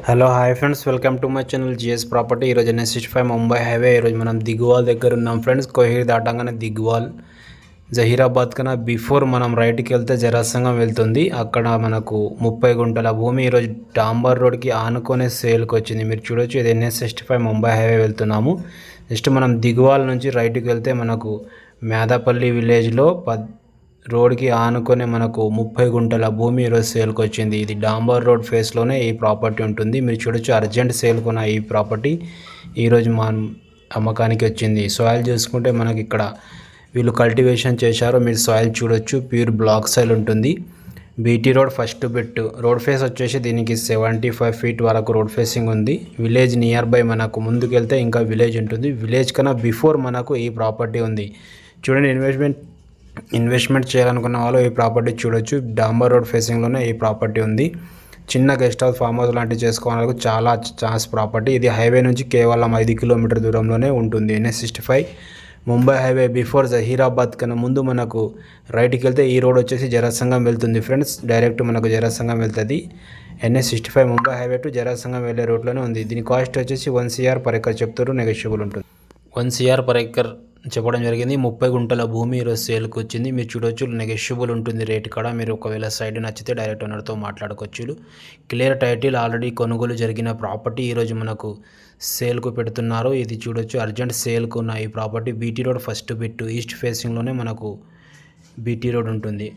Hello hi friends, welcome to my channel GS property. ఈరోజు NH65 Mumbai highway. ఈరోజు మనం దిగ్వాల్ దగ్గర ఉన్నాం ఫ్రెండ్స్. కోహిర్ దాటంగానే దిగ్వాల్. జహీరాబాద్ కన్నా బిఫోర్ మనం రైట్కి వెళ్తే జరాసంగం వెళ్తుంది. అక్కడ మనకు 30 గుంటల భూమి ఈరోజు డాంబర్ రోడ్కి ఆనుకునే సేల్కి వచ్చింది. మీరు చూడొచ్చు, ఇది NH65 ముంబై హైవే వెళ్తున్నాము. జస్ట్ మనం దిగ్వాల్ నుంచి రైట్కి వెళ్తే మనకు మేదాపల్లి విలేజ్లో రోడ్కి ఆనుకొని మనకు 30 గుంటల భూమి ఈరోజు సేల్కి వచ్చింది. ఇది డాంబర్ రోడ్ ఫేస్లోనే ఈ ప్రాపర్టీ ఉంటుంది. మీరు చూడొచ్చు, అర్జెంట్ సేల్ కొన్న ఈ ప్రాపర్టీ ఈరోజు మా అమ్మకానికి వచ్చింది. సాయిల్ చూసుకుంటే మనకి ఇక్కడ వీళ్ళు కల్టివేషన్ చేశారు. మీరు సాయిల్ చూడొచ్చు, ప్యూర్ బ్లాక్ సాయిల్ ఉంటుంది. BT road first bit. Road face వచ్చేసి దీనికి 75 ఫీట్ వరకు రోడ్ ఫేసింగ్ ఉంది. విలేజ్ నియర్ బై మనకు ముందుకు వెళ్తే ఇంకా విలేజ్ ఉంటుంది. విలేజ్ కన్నా బిఫోర్ మనకు ఈ ప్రాపర్టీ ఉంది. చూడండి, ఇన్వెస్ట్మెంట్ చేయాలనుకున్న వాళ్ళు ఈ ప్రాపర్టీ చూడొచ్చు. డాంబర్ రోడ్ ఫేసింగ్లోనే ఈ ప్రాపర్టీ ఉంది. చిన్న గెస్ట్ హౌస్, ఫామ్ హౌస్ లాంటివి చేసుకోవడానికి చాలా ఛాన్స్ ప్రాపర్టీ. ఇది హైవే నుంచి కేవలం 5 కిలోమీటర్ దూరంలోనే ఉంటుంది. NH65 Mumbai highway before Zaheerabad కన్నా ముందు మనకు రైట్కి వెళ్తే ఈ రోడ్ వచ్చేసి జరాసంగం వెళ్తుంది ఫ్రెండ్స్. డైరెక్ట్ మనకు జరాసంగం వెళ్తుంది. NH65 Mumbai highway to Jharasangam వెళ్ళే రోడ్లోనే ఉంది. దీని కాస్ట్ వచ్చేసి 1 CR పర్ ఎకర్ చెప్తారు, నెగోషియబుల్ ఉంటుంది. 1 CR పర్ ఎకర్ చెప్పడం జరిగింది. 30 గుంటల భూమి ఈరోజు సేల్కి వచ్చింది. మీరు చూడొచ్చు, నెగోషియబుల్ ఉంటుంది రేట్ కూడా. మీరు ఒకవేళ సైడ్ నచ్చితే డైరెక్ట్ ఓనర్తో మాట్లాడుకోవచ్చు. క్లియర్ టైటిల్, ఆల్రెడీ కొనుగోలు జరిగిన ప్రాపర్టీ ఈరోజు మనకు సేల్కు పెడుతున్నారు. ఇది చూడొచ్చు, అర్జెంట్ సేల్కు ఉన్న ఈ property. BT road first bit east ఫేసింగ్లోనే మనకు బీటీ రోడ్ ఉంటుంది.